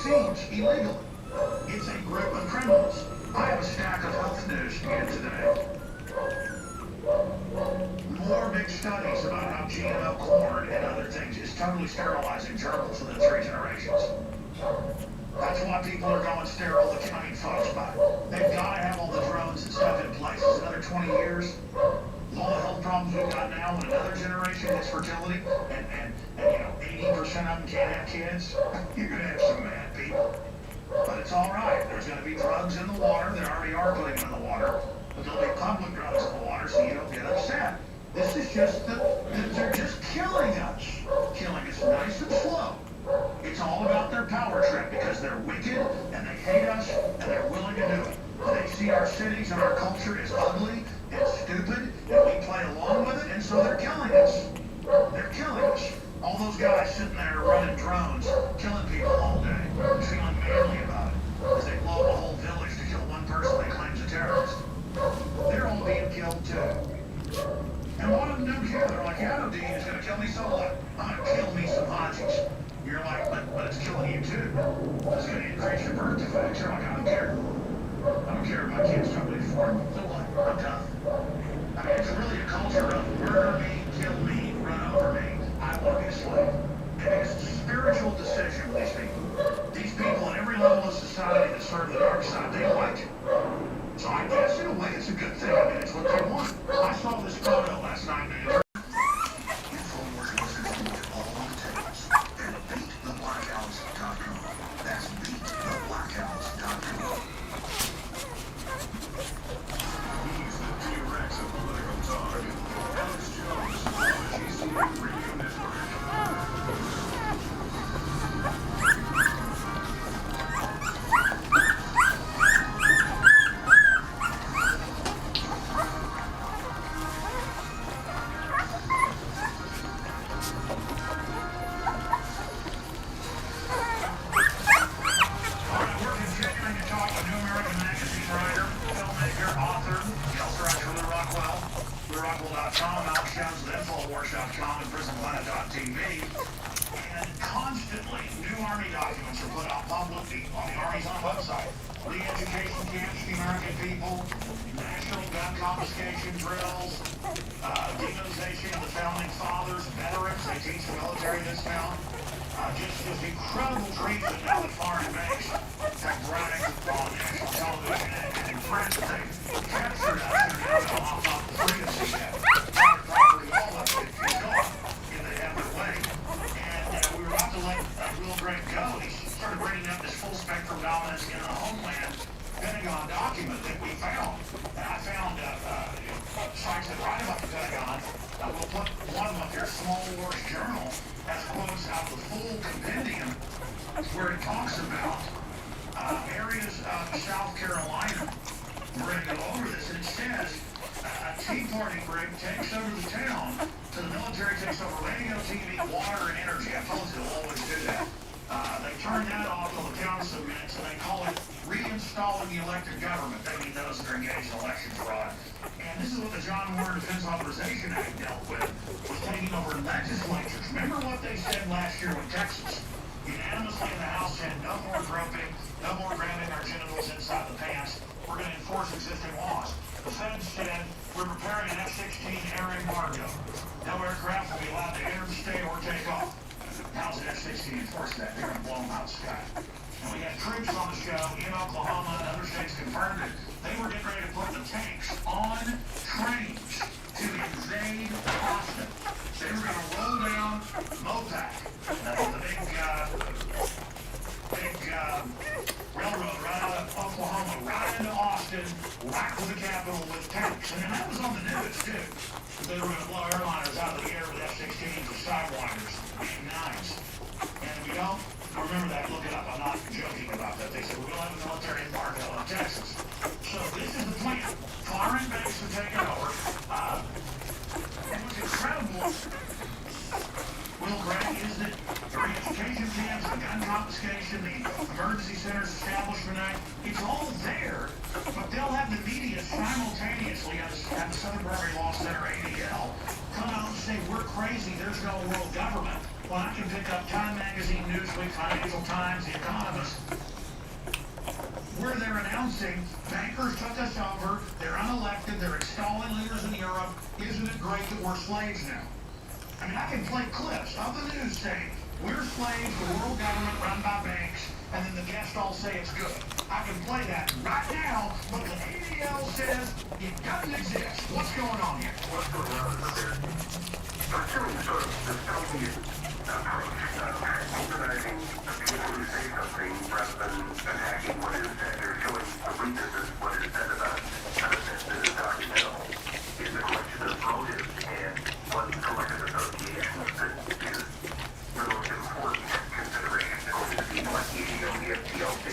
vaccines illegally. It's a group of criminals. I have a stack of health news to get today. More big studies about how GMO corn and other things is totally sterilizing gerbils within 3 generations. That's why people are going sterile, folks, but they've got to have all the drones and stuff in place. It's another 20 years. With all the health problems we've got now, when another generation gets fertility, and 80% of them can't have kids, you're going to have some mad people. But it's all right. There's going to be drugs in the water. There already are putting them in the water. But there'll be public drugs in the water, so you don't get upset. This is just they're just killing us. Killing us nice and slow. It's all about their power trip because they're wicked and they hate us and they're willing to do it. They see our cities and our culture as ugly and stupid and we play along with it, and so they're killing us. They're killing us. All those guys sitting there running drones, killing people all day, feeling manly about it, as they blow up a whole village to kill one person they claim's a terrorist. They're all being killed too. And one of them don't care. They're like, yeah, Dean is going to kill me, so what? I'm going to kill me some Hodges. You're like, but it's killing you too. It's going to increase your birth defects. You're like, I don't care. I don't care if my kids totally deformed. So what? I'm done. I mean, it's really a culture of murder me, kill me, run over me. I want to be a slave. And it's a spiritual decision with these people. These people at every level of society that serve the dark side, they like it. So I guess in a way it's a good thing. I mean, it's what they want. I saw this photo last night, man. That's beattheblackouts.com. He's the T-Rex of political talk. Alex Jones, GCA Radio Network. Workshop.com and prisonplanet.tv, and constantly new Army documents are put out publicly on the Army's own website. Re-education camps for the American people, national gun confiscation drills, demonization of the founding fathers, veterans. They teach the military this now. Just incredible treatment now that foreign banks have bragged on national television and friends that they've captured us and now they'll hop off the free to see that. Property, all of it is gone if they have their way. And we were about to let Will Grant go. He started bringing up this full spectrum dominance in the homeland Pentagon document that we found. And I found sites that write about the Pentagon. We'll put one of them up here, Small Wars Journal, as quotes out the full compendium where it talks about areas of South Carolina. We're going to go over this, and it says a Tea Party group takes over the town, so the military takes over radio, TV, water, and energy. I told you they'll always do that. They turn that off till the town submits, and they call it reinstalling the elected government. They mean those that are engaged in election fraud. And this is what the John Warren Defense Authorization Act dealt with, was taking over legislatures. Remember what they said last year when Texas unanimously in the House said no more groping, no more grabbing our genitals inside the pants. We're going to enforce existing laws. The Fed said we're preparing an F-16 air embargo. No aircraft will be allowed to enter the state or take off. How's the F-16 enforce that? They're going to blow them out of the sky. And we had troops on the show in Oklahoma and other states confirmed it. They were getting ready to put the tanks on trains to invade Austin. They were going to roll down Mopac, the big railroad right out of Oklahoma, right into Austin, right to the Capitol with tanks. And that was on the news, too. They were going to blow airliners out of the air with F-16s with sidewinders and nines. And if you don't remember that, look it up. I'm not joking about that. They said we're going to have a military embargo on Texas. So this is the plan. Foreign banks have taken over. And what's incredible, Will Grant, is that the re-education camps, the gun confiscation, the emergency centers establishment act, it's all there, but they'll have the media simultaneously at the Southern Poverty Law Center, ADL, come out and say, we're crazy, there's no world government. when I can pick up Time Magazine, Newsweek, Financial Times, The Economist, where they're announcing bankers took us over, they're unelected, they're installing leaders in Europe. Isn't it great that we're slaves now? I mean, I can play clips of the news saying, we're slaves to the world government run by banks, and then the guests all say it's good. I can play that right now, but the ADL says it doesn't exist. What's going on here? What's going on is that they're doing sort of dystopian approach, organizing people who say something rather than attacking what is said. They're showing the weaknesses of what is said about content that is documental. It's a question of motives and what collective associations that is the most important consideration according to people like the ADL, the FTLC.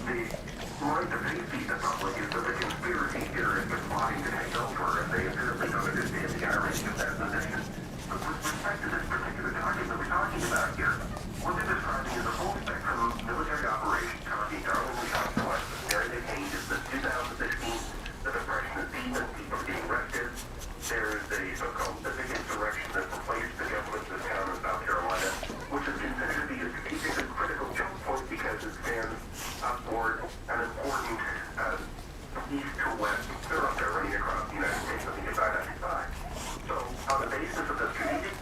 The right to safety the public is that the conspiracy theorists are plotting to take over, and they apparently don't understand the irony of that position. But with respect to this particular document we're talking about here, what they're describing is a full spectrum military operation targeting Darwin South West. There they came is the 2016, the depression is deep and people are getting arrested. There is a so-called civic insurrection that replaced the government of the town of South Carolina, which is considered to be a strategic and critical jump point because it stands upward an important east to west thoroughfare running across the United States on the United 95. So, on the basis of the strategic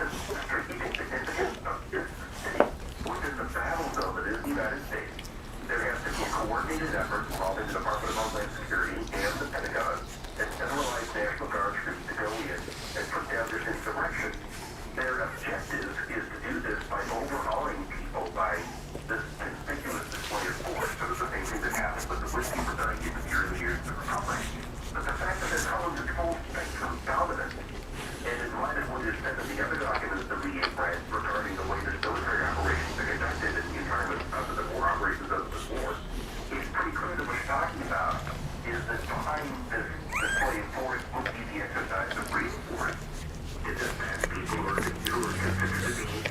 significance of this city within the battle zone that is the United States, there has to be a coordinated effort involving the Department of Homeland Security and the Pentagon and centralized National Guard troops to go in and put down this insurrection. Their objective is to do this by overhauling people by this conspicuous display of force. So it's the same thing that happened with the whiskey rebellion in the early years of the Republic. But the fact that they're calling this full spectrum dominant, and in light of what is said in the other documents that we have read regarding the way this military operations are conducted in the environment of the war operations of the war, it's pretty clear that what you're talking about is that behind this display of force would be the exercise of real force. It just has people who are considered to be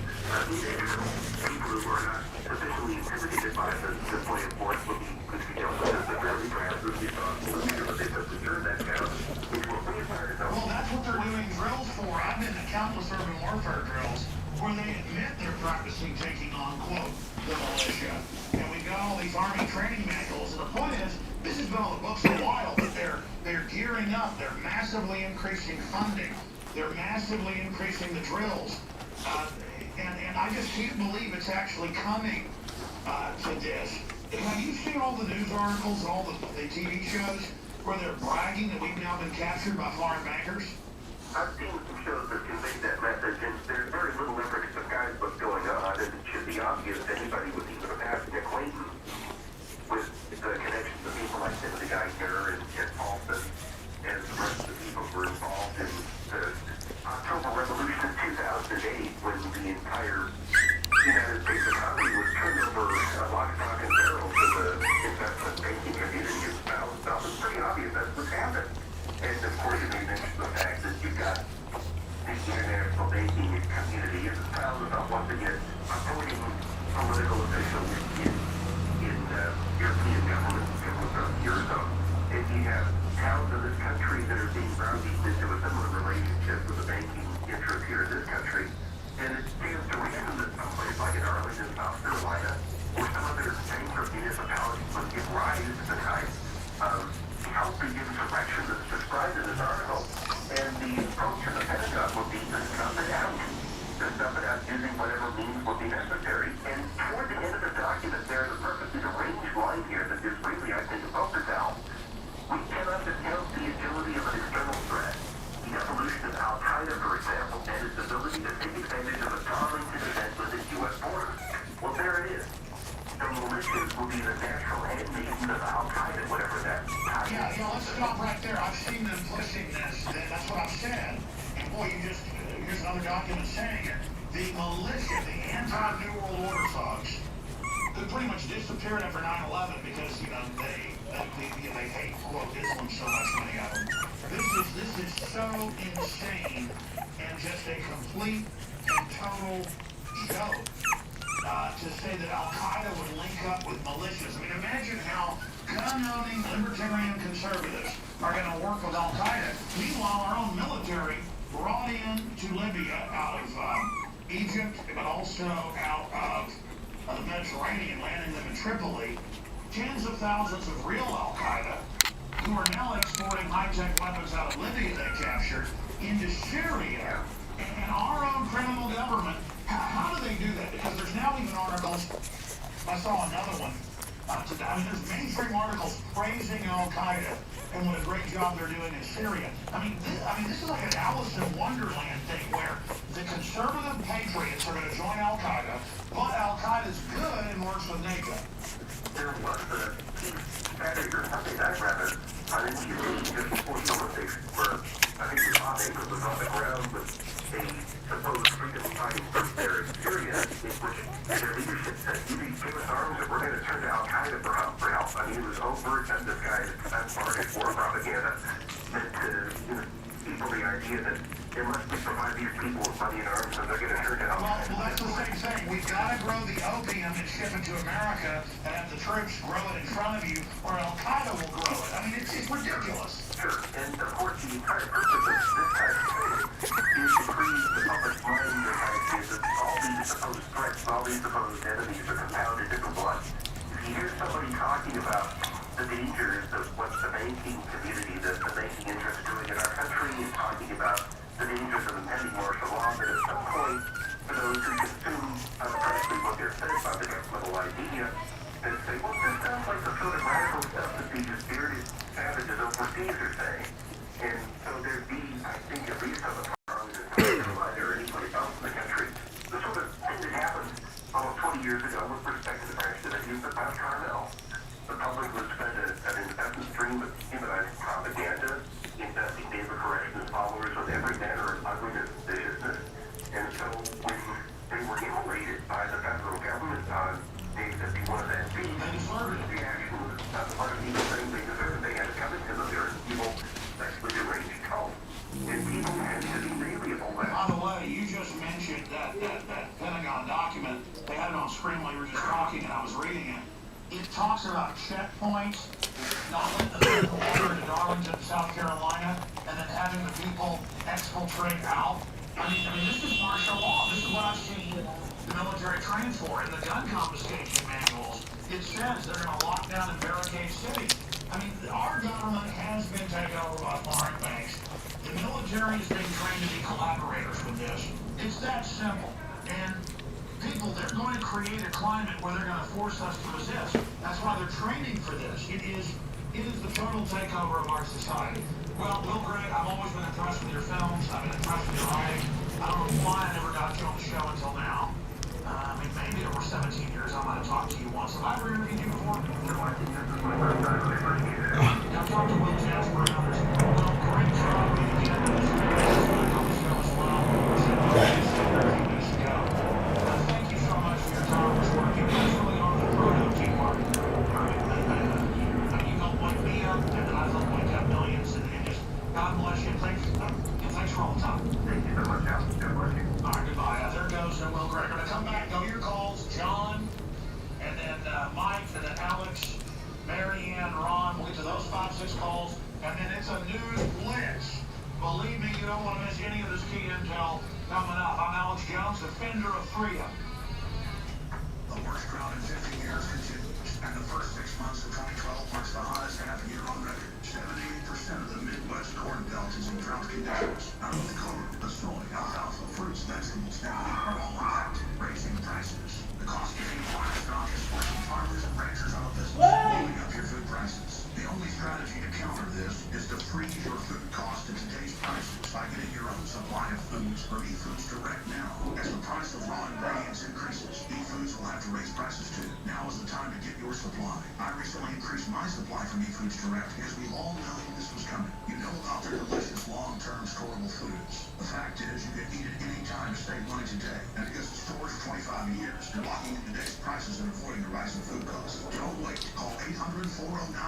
illegal, people who are not sufficiently intimidated by the display of force would be dealt with as severely, perhaps as we saw in the leader, but they put the turn that down, which will be fired up. Well, that's what they're doing drills for. I've been to countless urban warfare drills where they admit they're practicing taking on, quote, the militia. And we've got all these Army training manuals, and the point is, this has been on the books for a while, but they're gearing up. They're massively increasing funding. They're massively increasing the drills. And I just can't believe it's actually coming to this. Have you seen all the news articles and all the TV shows where they're bragging that we've now been captured by foreign bankers? I've seen some shows that convey that message, and there's very little effort to disguise what's going on, and it should be obvious to anybody with even a passing acquaintance with the connections of people like Timothy Geithner and Paulson and the rest of the people who were involved in the October Revolution of 2008 when the entire United States economy was turned over lock, stock, and barrel to the investment banking community in the South. It's pretty obvious that's what's happened. And of course, it may mention the fact that you've got the international banking community is proud about once again appointing political officials in European governments from the Eurozone. And you have towns in this country that are being browbeaten into a similar relationship with the banking interests here in this country. And it stands to reason that someplace like in Arlington, South Carolina, or some other bankrupt municipalities would give rise to the type of healthy insurrection that's described in this article. And the approach of the Pentagon would be to snuff it out. To snuff it out using whatever means would be necessary. And toward the end of the document, there's a perfectly arranged line here that is really, I think, a focus out. We cannot discount the agility of an external threat. The evolution of Al-Qaeda, for example, and its ability to take advantage of a tolerance to defend within U.S. borders. Well, there it is. The militias will be the natural handmaidens of Al-Qaeda, whatever that is. Yeah, let's stop right there. I've seen them pushing this. That's what I've said. And boy, here's another document saying it. The militia, the anti-New World Order thugs, who pretty much disappeared after 9/11 because, they hate, quote, Islam so much, many of them. This is so insane and just a complete and total joke to say that Al-Qaeda would link up with militias. I mean, imagine how gun-owning libertarian conservatives are going to work with Al-Qaeda. Meanwhile, our own military brought in to Libya out of Egypt, but also out of the Mediterranean, landing them in Tripoli. Tens of thousands of real Al-Qaeda who are now exporting high-tech weapons out of Libya they captured into Syria and our own criminal government. How do they do that? Because there's now even articles. I saw another one today. I mean, there's mainstream articles praising Al-Qaeda and what a great job they're doing in Syria. I mean, this is like an Alice in Wonderland thing where the conservative patriots are going to join Al-Qaeda, but Al-Qaeda's good and works with NATO. There was a Saturday or Sunday night, rather, on NBC just before the Olympics, where I think the Bob Abrams was on the ground with a supposed freedom-fighting group there in Syria, in which their leadership said, "You need to give us arms, and we're going to turn to Al-Qaeda for help." I mean, it was overt and disguised unmarked war propaganda meant to people the idea that they must provide these people with money and arms, and they're going to turn to Al-Qaeda. Well, that's the same thing. We've got to grow the opium and ship it to America and have the troops grow it in front of you, or Al-Qaeda will grow it. I mean, it's ridiculous. Sure, and of course the entire purpose of this type of training is to free the public mind of ideas that all these supposed threats, all these supposed enemies are compounded into one. If you hear somebody talking about the dangers of what the banking community, the banking interests doing in our country, and talking about the dangers of impending martial law, then at some point, for those who consume unappreciably what they're fed by the governmental idea, they say, well, this sounds like the sort of radical stuff that these spirited savages overseas are saying. And so there'd be, I think, at least on the farm in South Carolina or anybody else in the country, the sort of thing that happened almost 20 years ago with respect to the activities of Mount Carmel. The public was fed an incessant stream of humanizing propaganda, investing David Koresh's followers with every manner of ugliness and viciousness. And so when they were immolated by the federal government on Day 51 of that speech, the action was not part of the thing they deserved. They had to come into them. They're an evil, sexually deranged cult. And people had to be malleable. By the way, you just mentioned that Pentagon document. They had it on screen while you were just talking, and I was reading it. It talks about checkpoints, not letting the people water into Darlington, South Carolina, and then having the people exfiltrate out. I mean, this is martial law. This is what I've seen the military train for. In the gun confiscation manuals, it says they're going to lock down and barricade cities. I mean, our government has been taken over by foreign banks. The military is being trained to be collaborators with this. It's that simple. And people, they're going to create a climate where they're going to force us to resist. That's why they're training for this. It is the total takeover of our society. Well, Will Greg, I've always been impressed with your films. I've been impressed with your writing. I don't know why I never got you on the show until now. I mean, maybe over 17 years I might have talked to you once. Have I ever interviewed you before? I've talked to Will Jasper and others. Well, great job being again on the show as well. Thank you so much for your tireless work. You guys really are the proto teamwork. You helped wake me up, and I've helped wake up millions. And just God bless you. Thanks for all the time. Thank you so much, Al. God bless you. All right, goodbye. There goes Will Gregor. Gonna come back, know your calls, John, and then Mike, and then Alex, Marianne, Ron. We'll get to those 5-6 calls, and then it's a news blitz. Believe me, you don't want to miss any of this key intel coming up. I'm Alex Jones, defender of freedom. The worst drought in 50 years continues, and the first 6 months of 2012 marks the hottest half year on record. 78% of the Midwest corn belt is in drought conditions. Not only corn, but soy, alfalfa, fruits, vegetables, and wheat are all impacted, raising prices. The cost of feed livestock is forcing farmers and ranchers out of business, blowing up your food prices. The only strategy to counter this is to freeze your food cost in today's prices by getting your own supply of foods from eFoods Direct now. As the price of raw ingredients increases, eFoods will have to raise prices too. Now is the time to get your supply. I recently increased my supply from eFoods Direct because we all know this was coming. You know about their delicious long-term storable foods. The fact is, you can eat it any time to save money today. And because it's stored for 25 years, you're locking in today's prices and avoiding the rise in food costs. Don't wait. Call 800-409